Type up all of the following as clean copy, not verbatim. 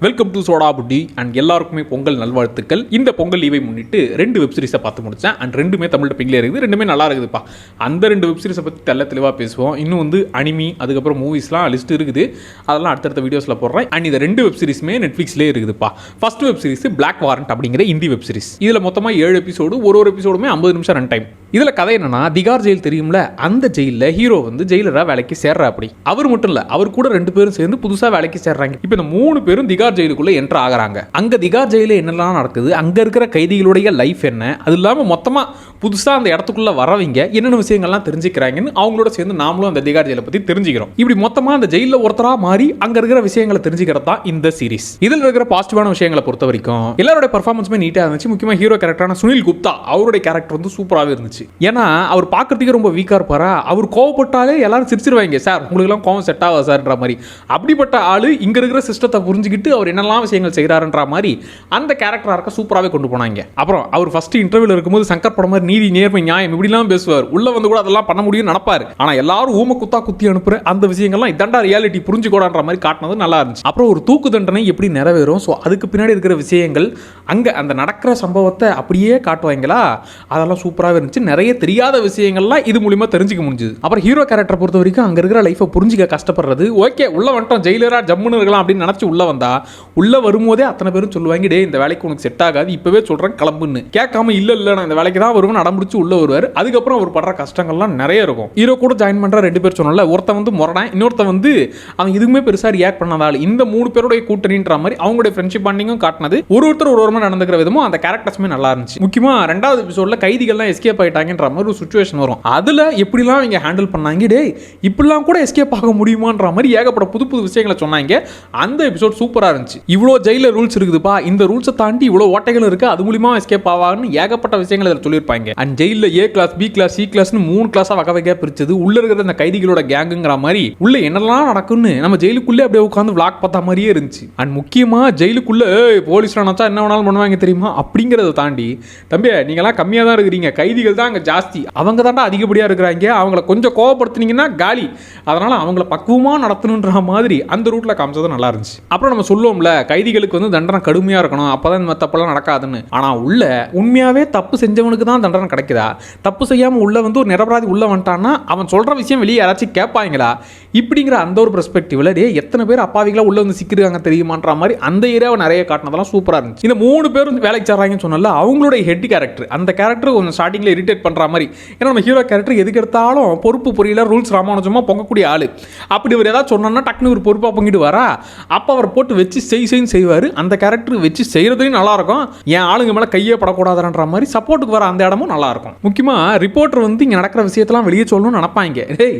Welcome to soda Buti and எல்லாருக்குமே பொங்கல் நல்வாழ்த்துக்கள். இந்த பொங்கல் லீவை முன்னிட்டு 2 வெப் சீரிஸை பார்த்து முடிச்சேன் அண்ட் ரெண்டுமே தமிழ் டப்பிங்ல இருக்குது. ரெண்டுமே நல்லா இருக்குதுப்பா. அந்த 2 வெப் சீரிஸை பற்றி தெளிவாக பேசுவோம். இன்னும் அனிமி அதுக்கப்புறம் மூவிஸ்லாம் லிஸ்ட் இருக்குது. அதெல்லாம் அடுத்தடுத்த வீடியோஸில் போடுறேன். அண்ட் இந்த 2 வெப் சீரிஸுமே நெட்ஃப்ளிக்ஸ்லேயே இருக்குதுப்பா. First web series black warrant அப்படிங்கிற ஹிந்தி வெப் சீரிஸ். இதில் மொத்தமாக 7 எபிசோடு, ஒரு எபிசோடுமே 50 நிமிஷம் ரன் டைம். இதில் கதை என்னன்னா, திகார் ஜெயில் தெரியும்ல, அந்த ஜெயிலில் ஹீரோ ஜெயிலராக வேலைக்கு சேர்றா. அப்படி அவர் மட்டும் இல்லை, அவர் கூட 2 பேரும் சேர்ந்து புதுசாக வேலைக்கு சேர்றாங்க. இப்போ இந்த 3 பேரும் திகார் ஜெயிலுக்குள்ள என்டர் ஆகிறாங்க. அங்க திகார் ஜெயில என்னெல்லாம் நடக்குது, அங்க இருக்கிற கைதிகளுடைய லைஃப் என்ன, அது இல்லாம மொத்தமா புதுசா அந்த இடத்துக்குள்ள வரவங்க என்னென்ன விஷயங்கள்லாம் தெரிஞ்சுக்கிறாங்கன்னு அவங்களோட சேர்ந்து நாமளும் அந்த திகார் ஜெயிலை பத்தி தெரிஞ்சுக்கிறோம். இப்படி மொத்தமா அந்த ஜெயில ஒருத்தரா மாறி அங்க இருக்கிற விஷயங்களை தெரிஞ்சுக்கிறது தான் இந்த சீரிஸ். இதில் இருக்கிற பாசிட்டிவான விஷயங்களை பொறுத்த வரைக்கும் எல்லாரோட பெர்ஃபார்மன்ஸுமே நீட்டா இருந்துச்சு. முக்கியமா ஹீரோ கேரக்டரான சுனில் குப்தா, அவருடைய கேரக்டர் சூப்பராகவே இருந்துச்சு. ஏன்னா அவர் பார்க்கறதுக்கு ரொம்ப வீக்கா இருப்பாரா, அவர் கோவப்பட்டாலே எல்லாரும் சிரிச்சிருவாங்க, சார் உங்களுக்கு எல்லாம் கோவம் செட் ஆகாது சார்ன்ற மாதிரி. அப்படிப்பட்ட ஆளு இங்க இருக்கிற சிஸ்டத்தை புரிஞ்சுக்கிட்டு அவர் என்னெல்லாம் விஷயங்கள் செய்கிறாருன்ற மாதிரி அந்த கேரக்டரா இருக்க சூப்பராகவே கொண்டு போனாங்க. அப்புறம் அவர் ஃபர்ஸ்ட் இன்டர்வியூல இருக்கும்போது சங்கர் படம் மாதிரி நீதி நேர்மை நியாயம் இப்படிலாம் பேசுவார். உள்ள கூட அதெல்லாம் பண்ண முடியும்னு நினைப்பாரு. ஆனா எல்லாரும் ஊம குத்தா குத்தி அனுப்புற அந்த விஷயங்கள்லாம் இதாண்டா ரியாலிட்டி புரிஞ்சுக்கூடான்ற மாதிரி காட்டினது நல்லா இருந்துச்சு. அப்புறம் ஒரு தூக்கு தண்டனை எப்படி நிறைவேறும், ஸோ அதுக்கு பின்னாடி இருக்கிற விஷயங்கள் அங்க அந்த நடக்கிற சம்பவத்தை அப்படியே காட்டுவாங்களா, அதெல்லாம் சூப்பராகவே இருந்துச்சு. நிறைய தெரியாத விஷயங்கள்லாம் இது மூலியமா தெரிஞ்சுக்க முடிஞ்சது. அப்புறம் ஹீரோ கேரக்டர் பொறுத்த வரைக்கும் அங்க இருக்கிற லைஃபை புரிஞ்சுக்க கஷ்டப்படுறது. ஓகே உள்ள வந்துட்டோம், ஜெயிலரா ஜம்முன்னு இருக்கலாம் அப்படின்னு நினைச்சு உள்ள வந்தா, உள்ள வரும்போதே அத்தனை பேரும் சொல்லுவாங்க, டே இந்த வேலைக்கு உனக்கு செட் ஆகாது, இப்பவே சொல்றேன் கிளம்புன்னு. கேட்காம இல்ல நான் இந்த வேலைக்கு தான் வருவேன் அடம்பிடிச்சு உள்ள வருவார். அதுக்கப்புறம் அவர் படுற கஷ்டங்கள்லாம் நிறைய இருக்கும். ஹீரோ கூட ஜாயின் பண்ற 2 பேர் சொன்னல, ஒருத்தன் முரடன், இன்னொருத்த அவன் இதுவுமே பெருசா ரியாக்ட் பண்ணதால இந்த 3 பேருடைய கூட்டணின்ற மாதிரி அவங்களுடைய ஃப்ரெண்ட்ஷிப் பாண்டிங்கும் காட்டினது. ஒருத்தர் ஒரு நடந்துக்கிற விதமும் அந்த கேரக்டர்ஸுமே நல்லா இருந்துச்சு. முக்கியமா 2வது எபிசோட்ல கைதிகள்லாம் எஸ்கேப் ஆயிட்டாங்கன்ற மாதிரி ஒரு சிச்சுவேஷன் வரும். அதுல எப்படிலாம் இவங்க ஹேண்டில் பண்ணாங்க, டே இப்படிலாம் கூட எஸ்கேப் ஆக முடியுமான்ற மாதிரி ஏகப்பட்ட புது விஷயங்களை சொன்னாங்க. அந்த எபிசோட் சூப்பரா இருந்துச்சு. இவ்வளோ ஜெயில ரூல்ஸ் இருக்குதுப்பா, இந்த ரூல்ஸை தாண்டி இவ்வளோ ஓட்டைகள் இருக்கு, அது மூலியமா எஸ்கேப் ஆவான்னு ஏகப்பட்ட விஷயங்கள் இதில் சொல்லியிருப்பாங்க. அண்ட் ஜெயில A class, B class, C கிளாஸ்னு 3 கிளாஸா வகை பிரிச்சது. உள்ள இருக்கிற அந்த கைதிகளோட கேங்குங்கிற மாதிரி உள்ள என்னெல்லாம் நடக்கும்னு நம்ம ஜெயிலுக்குள்ளே அப்படியே உட்காந்து விளாக் பார்த்தா மாதிரியே இருந்துச்சு. அண்ட் முக்கியமா ஜெயிலுக்குள்ள போலீஸ் நினைச்சா என்ன வேணாலும் பண்ணுவாங்க தெரியுமா, அப்படிங்கிறத தாண்டி தம்பி நீங்களாம் கம்மியாக தான் இருக்கிறீங்க, கைதிகள் தான் அங்கே ஜாஸ்தி, அவங்க தாண்டா அதிகப்படியாக இருக்கிறாங்க, அவங்கள கொஞ்சம் கோவப்படுத்தினீங்கன்னா காலி, அதனால அவங்கள பக்குவமாக நடத்தணுன்ற மாதிரி அந்த ரூட்ல காமிச்சது நல்லா இருந்துச்சு. அப்புறம் நம்ம சொல்லுவோம்ல, கைதிகளுக்கு தண்டனை கடுமையா இருக்கணும், அப்பதான் தப்பெல்லாம் நடக்காதுன்னு. ஆனா உள்ள உண்மையாவே தப்பு செஞ்சவனுக்கு தான் தண்டனை கிடைக்குதா, தப்பு செய்யாம உள்ள ஒரு நிரபராதி உள்ள வந்துட்டான்னா அவன் சொல்ற விஷயம் வெளியே யாராச்சும் கேட்பாங்களா, இப்படிங்கிற அந்த ஒரு பெர்ஸ்பெக்டிவ்ல எத்தனை பேர் அப்பாவிகளா உள்ள சிக்கிருக்காங்க தெரியுமான்ற மாதிரி அந்த ஏரியாவை நிறைய காட்டினதெல்லாம் சூப்பரா இருந்துச்சு. இந்த 3 பேரும் வேலைக்கு சேர்றாங்கன்னு சொன்னால அவங்களுடைய ஹெட் கேரக்டர், அந்த கேரக்டர் கொஞ்சம் ஸ்டார்டிங்ல இரிட்டேட் பண்ற மாதிரி. ஏன்னா நம்ம ஹீரோ கேரக்டர் எதுக்கு எடுத்தாலும் பொறுப்பு புரியல, ரூல்ஸ் ராமானுஜமா பொங்கக்கூடிய ஆளு. அப்படி அவர் ஏதாவது சொன்னா டக்குனு ஒரு பொறுப்பா பொங்கிட்டு வரா, அப்ப அவர் போட்டு வச்சு செய்வாரு. அந்த கேரக்டர் வச்சு செய்யறதையும் நல்லா இருக்கும், என் ஆளுங்க மேல கையே படக்கூடாதுன்ற மாதிரி சப்போர்ட்டுக்கு வர அந்த இடமும் நல்லா இருக்கும். முக்கியமா ரிப்போர்ட்டர் இங்க நடக்கிற விஷயத்தெல்லாம் வெளியே சொல்லணும்னு நினைப்பாங்க. டேய்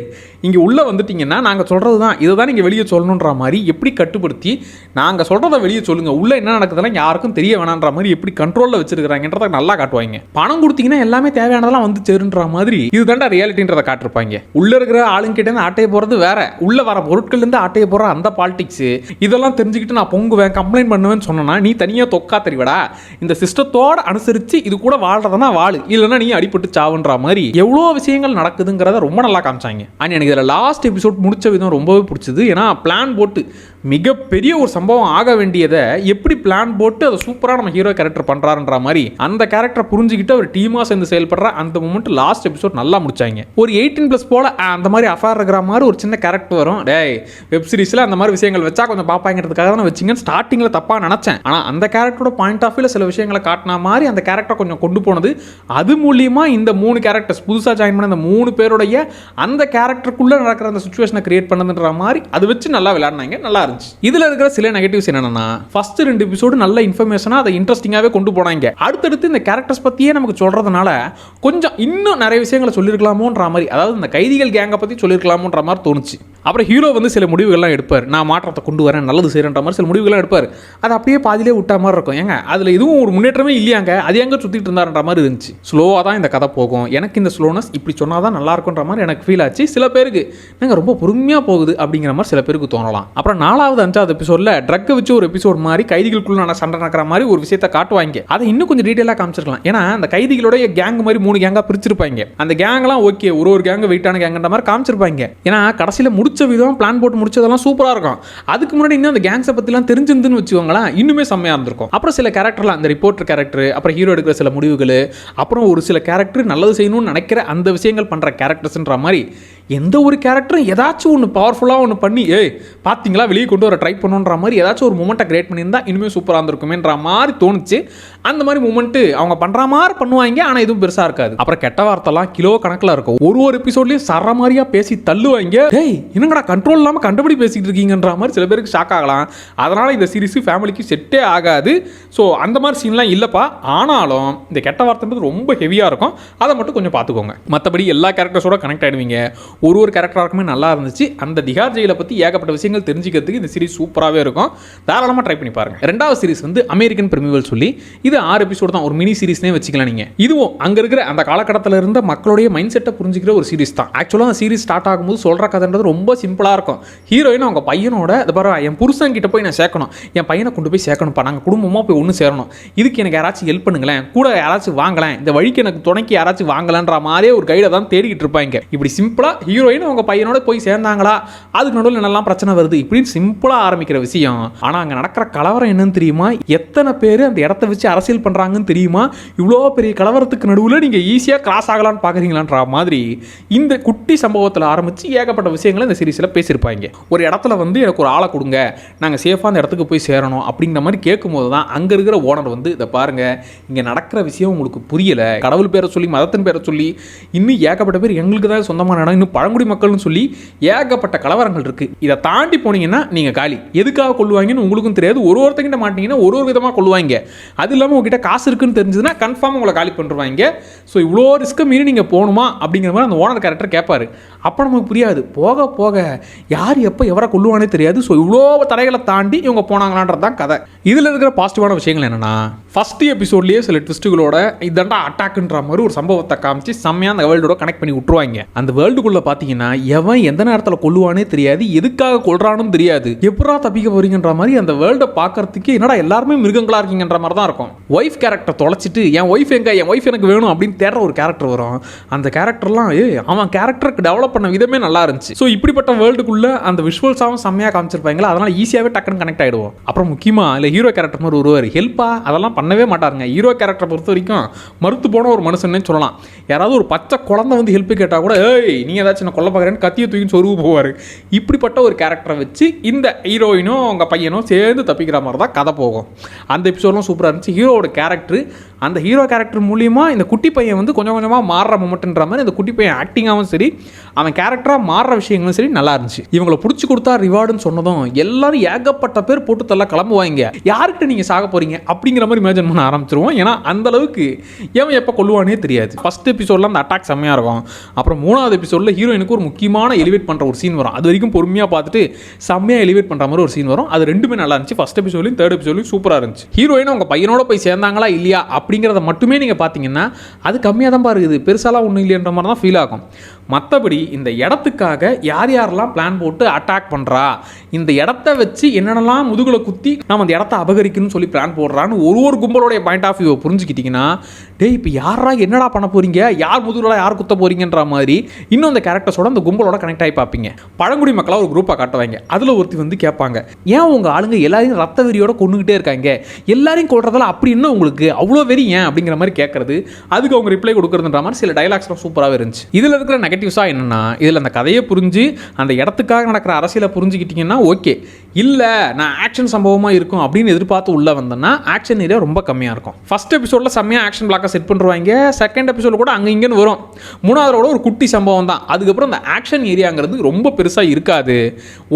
இங்க உள்ள வந்துட்டீங்கன்னா நாங்க சொல்றதுதான் இதுதான் நீங்க வெளியே சொல்லணும்ன்ற மாதிரி எப்படி கட்டுப்படுத்தி நாங்க சொல்றதை வெளியே சொல்லுங்க, உள்ள என்ன நடக்குதுலாம் யாருக்கும் தெரிய வேணான்ற மாதிரி எப்படி கண்ட்ரோல்ல வச்சிருக்காங்கன்றத நல்லா காட்டுவாங்க. பணம் கொடுத்தீங்கன்னா எல்லாமே தேவையானதெல்லாம் சேருன்ற மாதிரி இதுதான்டா ரியாலிட்டின்றதை காட்டிருப்பாங்க. உள்ள இருக்கிற ஆளுங்க கிட்ட இருந்து ஆட்டையை போறது வேற, உள்ள வர பொருட்கள் இருந்து ஆட்டையை போற அந்த பாலிடிக்ஸ், இதெல்லாம் தெரிஞ்சுக்கிட்டு நான் பொங்குவேன் கம்ப்ளைண்ட் பண்ணுவேன்னு சொன்னா நீ தனியா தொக்கா தெரிவடா, இந்த சிஸ்டத்தோட அனுசரிச்சு இது கூட வாழ்றதுனா வாழு, இல்லைன்னா நீ அடிபட்டு சாவுன்ற மாதிரி எவ்வளோ விஷயங்கள் நடக்குதுங்கிறத ரொம்ப நல்லா காமிச்சாங்க. அண்ட் எனக்கு இதில் லாஸ்ட் எபிசோட் முடிச்ச விதம் ரொம்பவே பிடிச்சது. ஏன்னா பிளான் போட்டு மிகப்பெரிய ஒரு சம்பவம் ஆக வேண்டியதை எப்படி பிளான் போட்டு அதை சூப்பராக நம்ம ஹீரோ கேரக்டர் பண்றாருன்ற மாதிரி அந்த கேரக்டரை புரிஞ்சுக்கிட்டு ஒரு டீமா சேர்ந்து செயல்படுற அந்த மூமெண்ட் லாஸ்ட் எபிசோட் நல்லா முடிச்சாங்க. ஒரு 18+ போல அந்த மாதிரி அஃபேர் இருக்கிற மாதிரி ஒரு சின்ன கேரக்டர் வரும். டேய் வெப் சீரிஸ்ல அந்த மாதிரி விஷயங்கள் வச்சா கொஞ்சம் பாப்பாங்கிறதுக்காக தான் வச்சிங்க, ஸ்டார்டிங்ல தப்பா நினைச்சேன். ஆனா அந்த கேரக்டரோட பாயிண்ட் ஆஃப் வியூல சில விஷயங்களை காட்டின மாதிரி அந்த கேரக்டர் கொஞ்சம் கொண்டு போனது. அது மூலியமா இந்த 3 கேரக்டர்ஸ் புதுசா ஜாயின் பண்ண அந்த 3 பேருடைய அந்த கேரக்டருக்குள்ள நடக்கிற அந்த சிச்சுவேஷனை கிரியேட் பண்ணதுன்ற மாதிரி அதை வச்சு நல்லா விளையாடினாங்க, நல்லா இருந்துச்சு. இதுல இருக்கிற சில நெகட்டிவ்ஸ் என்னன்னா, ஃபர்ஸ்ட் 2 எபிசோடு நல்ல இன்ஃபர்மேஷனா அதை இன்ட்ரெஸ்டிங்காவே கொண்டு போனாங்க. அடுத்தடுத்து இந்த கேரக்டர்ஸ் பத்தியே நமக்கு சொல்றதுனால கொஞ்சம் இன்னும் நிறைய விஷயங்களை சொல்லிருக்கலாமோன்ற மாதிரி, அதாவது இந்த கைதிகள் கேங்கை பத்தி சொல்லிருக்கலாமோன்ற மாதிரி தோணுச்சு. அப்புறம் ஹீரோ சில முடிவுகள்லாம் எடுப்பார், நான் மாற்றத்தை கொண்டு வரேன் நல்லது செய்யறன்ற மாதிரி சில முடிவுகள்லாம் எடுப்பார். அது அப்படியே பாதியிலே விட்ட மாதிரி இருக்கும். ஏங்க அதுல இதுவும் ஒரு முன்னேற்றமே இல்லையாங்க, அது எங்க சுத்திட்டு இருந்தாருன்ற மாதிரி இருந்துச்சு. ஸ்லோவா தான் இந்த கதை போகும், எனக்கு இந்த ஸ்லோனஸ் இப்படி சொன்னாதான் நல்லா இருக்குன்ற மாதிரி எனக்கு ஃபீல் ஆச்சு. சில பேருக்கு நாங்கள் ரொம்ப பொறுமையா போகுது அப்படிங்கிற மாதிரி சில பேருக்கு தோணலாம். அப்புறம் 4வது 5வது எபிசோட்ல ட்ரக்கை வச்சு ஒரு எபிசோட் மாதிரி கைதிகளுக்குள்ள சண்டை நடக்கிற மாதிரி ஒரு விஷயத்தை காட்டுவாங்க. அதை இன்னும் கொஞ்சம் டீட்டெயிலாக காமிச்சிருக்கலாம். ஏன்னா அந்த கைதிகளுடைய கேங் மாதிரி 3 கேங்காக பிரிச்சிருப்பாங்க. அந்த கேங்லாம் ஓகே, ஒரு கேங்கு வெயிட்டான கேங்குன்ற மாதிரி காமிச்சிருப்பாங்க. ஏன்னா கடைசியில் முடிச்ச விதம், பிளான் போட்டு முடிச்சதெல்லாம் சூப்பராக இருக்கும். அதுக்கு முன்னாடி இன்னும் அந்த கேங்ஸை பற்றிலாம் தெரிஞ்சிருந்துன்னு வச்சுக்கோங்களேன், இன்னுமே செம்மையாக இருந்திருக்கும். அப்புறம் சில கேரக்டர்லாம், அந்த ரிப்போர்ட்டர் கேரக்டர், அப்புறம் ஹீரோ எடுக்கிற சில முடிவுகள், அப்புறம் ஒரு சில கேரக்டர் நல்லது செய்யணும்னு நினைக்கிற அந்த விஷயங்கள் பண்ணுற கேரக்டர்ஸ்ன்ற மாதிரி எந்த ஒரு கேரக்டரும் ஏதாச்சும் ஒன்று பவர்ஃபுல்லாக ஒன்று பண்ணி பார்த்தீங்களா வெளியே கொண்டு வர ட்ரை பண்ணுன்ற மாதிரி ஏதாச்சும் ஒரு மூமெண்ட்டை கிரியேட் பண்ணியிருந்தா இன்னுமே சூப்பராக இருந்திருக்குமேன்ற மாதிரி தோணுச்சு. அந்த மாதிரி மூமெண்ட்டு அவங்க பண்ணுற மாதிரி பண்ணுவாங்க, ஆனால் எதுவும் பெருசாக இருக்காது. அப்புறம் கெட்ட வார்த்தைலாம் கிலோ கணக்கில் இருக்கும். ஒரு எபிசோட்லையும் சர மாதிரியாக பேசி தள்ளுவாங்க. என்னங்கடா கண்ட்ரோல் இல்லாமல் கண்டபடி பேசிக்கிட்டு இருக்கீங்கன்ற மாதிரி சில பேருக்கு ஷாக் ஆகலாம். அதனால் இந்த சீரிஸ் ஃபேமிலிக்கு செட்டே ஆகாது. ஸோ அந்த மாதிரி சீன்லாம் இல்லைப்பா. ஆனாலும் இந்த கெட்ட வார்த்தைன்றது ரொம்ப ஹெவியாக இருக்கும். அதை மட்டும் கொஞ்சம் பார்த்துக்கோங்க. மற்றபடி எல்லா கேரக்டர்ஸோட கனெக்ட் ஆகிடுவீங்க. ஒரு கேரக்டராக நல்லா இருந்துச்சு. அந்த திஹார் ஜெயிலை பற்றி ஏகப்பட்ட விஷயங்கள் தெரிஞ்சுக்கிறதுக்கு இந்த சீரிஸ் சூப்பராகவே இருக்கும். தாராளமாக ட்ரை பண்ணி பாருங்க. ரெண்டாவது சீரிஸ் வந்து அமெரிக்கன் பிரிமிவல் சொல்லி, இது 6 எபிசோடு தான், ஒரு மினி சீரிஸ்னே வச்சுக்கலாம் நீங்கள். இதுவும் அங்கே இருக்கிற அந்த காலகட்டத்தில் இருந்த மக்களுடைய மைண்ட் செட்டை புரிஞ்சுக்கிற ஒரு சீரிஸ் தான். ஆக்சுவலாக அந்த சீரிஸ் ஸ்டார்ட் ஆகும்போது சொல்கிற கதைன்றது ரொம்ப சிம்பிளாக இருக்கும். ஹீரோயின் அவங்க பையனோட என் புருஷன் கிட்ட போய் நான் சேர்க்கணும், என் பையனை கொண்டு போய் சேர்க்கணும்ப்பா, நாங்கள் குடும்பமாக போய் ஒன்று சேரணும், இதுக்கு எனக்கு யாராச்சும் ஹெல்ப் பண்ணுங்களேன், கூட யாராச்சும் வாங்கலாம், இந்த வழிக்கு எனக்கு துணைக்கு யாராச்சும் வாங்கலான்ற மாதிரியே ஒரு கைடை தான் தேடிக்கிட்டு இருப்பாங்க. இப்படி சிம்பிளாக ஹீரோயின் அவங்க பையனோட போய் சேர்ந்தாங்களா, அதுக்கு நடுவில் என்னெல்லாம் பிரச்சனை வருது, இப்படின்னு சிம்பிளாக ஆரம்பிக்கிற விஷயம். ஆனால் அங்கே நடக்கிற கலவரம் என்னன்னு தெரியுமா? எத்தனை பேர் அந்த இடத்த வச்சு அரசியல் பண்ணுறாங்கன்னு தெரியுமா? இவ்வளோ பெரிய கலவரத்துக்கு நடுவில் நீங்கள் ஈஸியாக கிராஸ் ஆகலான்னு பார்க்குறீங்களான்ற மாதிரி இந்த குட்டி சம்பவத்தில் ஆரம்பித்து ஏகப்பட்ட விஷயங்களை இந்த சீரிஸில் பேசியிருப்பாங்க. ஒரு இடத்துல வந்து எனக்கு ஒரு ஆளை கொடுங்க, நாங்கள் சேஃபாக அந்த இடத்துக்கு போய் சேரணும் அப்படிங்கிற மாதிரி கேட்கும்போது தான் அங்கே இருக்கிற ஓனர் வந்து, இதை பாருங்கள், இங்கே நடக்கிற விஷயம் உங்களுக்கு புரியலை, கடவுள் பேரை சொல்லி மதத்தின் பேரை சொல்லி இன்னும் ஏகப்பட்ட பேர் எங்களுக்கு தான் சொந்தமான இடம், இன்னும் பழங்குடி மக்கள்னு சொல்லி ஏகப்பட்ட கலவரங்கள் இருக்கு, இதை தாண்டி போனீங்கன்னா நீங்கள் காலி, எதுக்காக கொள்ளுவாங்கன்னு உங்களுக்கும் தெரியாது, ஒருத்தங்கிட்ட மாட்டீங்கன்னா ஒரு விதமாக கொள்ளுவாங்க, அது இல்லாமல் உங்ககிட்ட காசு இருக்குன்னு தெரிஞ்சதுன்னா கன்ஃபார்ம் உங்களை காலி பண்ணுவாங்க. ஸோ இவ்வளோ ரிஸ்க்கை மீறி நீங்கள் போகணுமா அப்படிங்கிற மாதிரி அந்த ஓனர் கேரக்டர் கேட்பாரு. அப்போ நமக்கு புரியாது, போக போக யார் எப்போ எவரை கொள்ளுவானே தெரியாது. ஸோ இவ்வளோ தடைகளை தாண்டி இவங்க போனாங்களான்றது தான் கதை. இதில் இருக்கிற பாசிட்டிவான விஷயங்கள் என்னென்னா, ஃபஸ்ட்டு எபிசோட்லேயே சில ட்விஸ்ட்டுகளோட இதண்டா அட்டாக்குன்ற மாதிரி ஒரு சம்பவத்தை காமிச்சு செம்மையாக அந்த வேர்ல்டோட கனெக்ட் பண்ணி விட்டுருவாங்க. அந்த வேர்ல்டுக்குள்ளே பார்த்தீங்கன்னா எவன் எந்த நேரத்தில் கொள்ளுவானே தெரியாது, எதுக்காக கொள்றானும் தெரியாது, எப்படா தப்பிக்க போறீங்கன்ற மாதிரி அந்த வேர்ல்டை பார்க்கறதுக்கு என்னடா எல்லாருமே மிருகங்களா இருக்கீங்கன்ற மாதிரி தான் இருக்கும். ஒய்ஃப் கேரக்டர் தொலைச்சிட்டு என் ஒய்ஃப் எங்க, என் ஒய்ஃப் எனக்கு வேணும் அப்படின்னு தேடுற ஒரு கேரக்டர் வரும். அந்த கேரக்டர்லாம் அவன் கேரக்டருக்கு டெவலப் பண்ண விதமே நல்லா இருந்துச்சு. ஸோ இப்படிப்பட்ட வேர்ல்டுக்குள்ள அந்த விஷுவல்ஸாகவும் செம்மையாக காமிச்சிருப்பாங்களா, அதனால ஈஸியாகவே டக்குன்னு கனெக்ட் ஆகிடுவோம். அப்புறம் முக்கியமாக இல்லை ஹீரோ கேரக்டர் மாதிரி ஒருவர் ஹெல்ப்பா அதெல்லாம் பண்ணவே மாட்டாருங்க. ஹீரோ கேரக்டரை பொறுத்த வரைக்கும் மறுத்து போன ஒரு மனுஷன்னே சொல்லலாம். யாராவது ஒரு பச்சை குழந்தை வந்து ஹெல்ப் கேட்டால் கூட நீ ஏதாச்சும் நான் கொல்ல பார்க்குறேன்னு கத்தியை தூக்கின்னு சொருவு போவார். இப்படிப்பட்ட ஒரு கேரக்டரை வச்சு இந்த ஹீரோயினும் அவங்க பையனும் சேர்ந்து தப்பிக்கிற மாதிரி தான் கதை போகும். அந்த எபிசோட்லாம் சூப்பராக இருந்துச்சு. ஹீரோவோட கேரக்டர், அந்த ஹீரோ கேரக்டர் மூலியமாக இந்த குட்டி பையன் வந்து கொஞ்சம் கொஞ்சமாக மாறுற மொமெண்ட்ன்ற மாதிரி இந்த குட்டி பையன் ஆக்டிங்காகவும் சரி, அவன் கேரக்டராக மாறுற விஷயங்களும் சரி நல்லா இருந்துச்சு. இவங்களை பிடிச்சி கொடுத்தா ரிவார்டுன்னு சொன்னதும் எல்லாரும் ஏகப்பட்ட பேர் போட்டு தள்ள கிளம்புவாங்க. யார்கிட்ட நீங்கள் சாக போகிறீங்க அப்படிங்கிற மாதிரி இமேஜின் பண்ண ஆரம்பிச்சிருவோம். ஏன்னா அந்த அளவுக்கு ஏன் எப்போ கொள்ளுவானே தெரியாது. ஃபர்ஸ்ட் எபிசோடில் அந்த அட்டாக் செம்மையாக இருக்கும். அப்புறம் 3வது எபிசோடில் ஹீரோயினுக்கு ஒரு முக்கியமான எலிவேட் பண்ணுற ஒரு சீன் வரும். அது வரைக்கும் பொறுமையாக பார்த்துட்டு செம்மையாக எலிவேட் பண்ணுற மாதிரி ஒரு சீன் வரும். அது ரெண்டுமே நல்லா இருந்துச்சு. ஃபர்ஸ்ட் எபிசோட்லையும் 3rd எபிசோட்லையும் சூப்பராக இருந்துச்சு. ஹீரோயின் அவங்க பையனோட போய் சேர்ந்தாங்களா இல்லையா அப்படிங்கிறத மட்டுமே நீங்கள் பார்த்தீங்கன்னா அது கம்மியாக தான் பாருக்குது, பெருசாலாம் ஒன்றும் இல்லைன்ற மாதிரி தான் ஃபீல் ஆகும். மற்றபடி இந்த இடத்துக்காக யார் யாரெல்லாம் பிளான் போட்டு அட்டாக் பண்ணுறா, இந்த இடத்த வச்சு என்னென்னலாம் முதுகுல குத்தி நம்ம அந்த இடத்த அபகரிக்கணும்னு சொல்லி பிளான் போடுறான்னு ஒரு கும்பலோடைய பாயிண்ட் ஆஃப் வியூவை புரிஞ்சுக்கிட்டிங்கன்னா, டேய் இப்போ யாரா என்னடா பண்ண போகிறீங்க, யார் முதுகுல யார் குத்த போகிறீங்கன்ற மாதிரி இன்னும் அந்த கேரக்டர்ஸோட அந்த கும்பலோட கனெக்ட் ஆகி பார்ப்பீங்க. பழங்குடி மக்களாக ஒரு குரூப்பாக காட்டுவாங்க. அதில் ஒருத்தி வந்து கேட்பாங்க, ஏன் உங்கள் ஆளுங்க எல்லாரையும் ரத்த வெறியோட கொண்டுகிட்டே இருக்காங்க, எல்லாரையும் கொள்றதால அப்படி என்ன உங்களுக்கு அவ்வளோ வெறி ஏன் அப்படிங்கிற மாதிரி கேட்கறது, அதுக்கு அவங்க ரிப்ளை கொடுக்குறதுன்ற மாதிரி சில டைலாக்ஸ்லாம் சூப்பராகவே இருந்துச்சு. இதில் இருக்கிற நெகட்டிவ்ஸாக என்னென்னா, இதில் அந்த கதையை புரிஞ்சு அந்த இடத்துக்காக நடக்கிற அரசியலை புரிஞ்சுக்கிட்டிங்கன்னா ஓகே, இல்லை நான் ஆக்ஷன் சம்பவமாக இருக்கும் அப்படின்னு எதிர்பார்த்து உள்ளே வந்தேன்னா ஆக்ஷன் ஏரியா ரொம்ப கம்மியாக இருக்கும். ஃபர்ஸ்ட் எபிசோடில் செம்மையாக ஆக்ஷன் பிளாக்கை செட் பண்ணுவாங்க. செகண்ட் எபிசோட கூட அங்கே இங்கேன்னு வரும். 3வதோட ஒரு குட்டி சம்பவம் தான். அதுக்கப்புறம் அந்த ஆக்ஷன் ஏரியாங்கிறது ரொம்ப பெருசாக இருக்காது.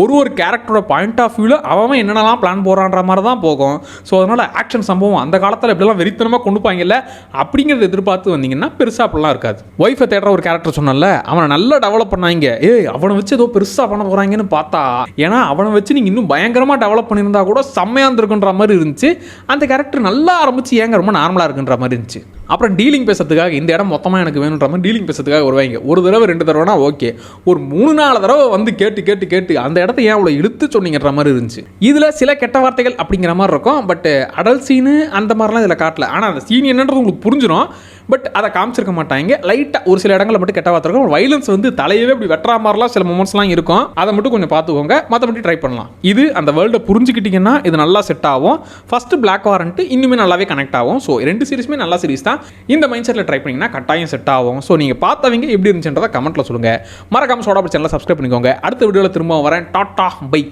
ஒரு கேரக்டரோட பாயிண்ட் ஆஃப் வியூவில் அவன் என்னென்னலாம் பிளான் போடுறான்ற மாதிரி தான் போகும். ஸோ அதனால் ஆக்ஷன் சம்பவம் அந்த காலத்தில் எப்படிலாம் வெறித்தனமாக கொண்டு போங்கல்ல அப்படிங்கிறத எதிர்பார்த்து வந்தீங்கன்னா பெருசாக அப்படிலாம் இருக்காது. ஒய்ஃபை தேடுற ஒரு கேரக்டர் சொன்னல, அவனை நல்லா டெவலப் பண்ணாங்க. அவனை வச்சு ஏதோ பெருசாக பண்ண போகிறாங்கன்னு பார்த்தா, ஏன்னா அவனை வச்சு நீங்கள் இன்னும் பயங்கரமாக டெவலப் பண்ணியிருந்தா கூட செம்மையாக இருந்திருக்குன்ற மாதிரி இருந்துச்சு. அந்த கேரக்டர் நல்லா ஆரம்பிச்சு ஏங்க ரொம்ப நார்மலாக இருக்குன்ற மாதிரி இருந்துச்சு. அப்புறம் டீலிங் பேசுறதுக்காக இந்த இடம் மொத்தமாக எனக்கு வேணுன்ற மாதிரி டீலிங் பேசுறதுக்காக வருவாங்க. ஒரு தடவை 2 தடவைனா ஓகே, ஒரு 3-4 தடவை வந்து கேட்டு அந்த இடத்த ஏன் அவ்வளோ இழுத்து சொன்னீங்கன்ற மாதிரி இருந்துச்சு. இதில் சில கெட்ட வார்த்தைகள் அப்படிங்கிற மாதிரி இருக்கும். பட் அடல்ட் சீனு அந்த மாதிரிலாம் இதில் காட்டல. ஆனால் அந்த சீன் என்னன்றது உங்களுக்கு புரிஞ்சிடும். பட் அதை காமிச்சிருக்க மாட்டாங்க. லைட்டாக ஒரு சில இடங்களில் மட்டும் கெட்ட வார்த்தை இருக்கும். வைலன்ஸ் வந்து தலையவே இப்படி வெட்டுற மாதிரிலாம் சில மூமெண்ட்ஸ்லாம் இருக்கும். அதை மட்டும் கொஞ்சம் பார்த்துக்கோங்க. மற்றபடி ட்ரை பண்ணலாம். இது அந்த வேர்ல்டை புரிஞ்சுக்கிட்டீங்கன்னா இது நல்லா செட் ஆகும். ஃபர்ஸ்ட் பிளாக் வாரண்ட் இன்னுமே நல்லாவே கனெக்ட் ஆகும். ஸோ 2 சீரிஸுமே நல்ல சீரிஸ் தான். இந்த மைண்ட் செட்டில் ட்ரை பண்ணிங்கன்னா கட்டாயம் செட் ஆகும். ஸோ நீங்கள் பார்த்தவங்க எப்படி இருந்துச்சுன்றதை கமெண்ட்டில் சொல்லுங்கள். மறக்காம சோடா சேனலை சப்ஸ்கிரைப் பண்ணிக்கோங்க. அடுத்த வீடியோவில் திரும்ப வரேன். Tata by.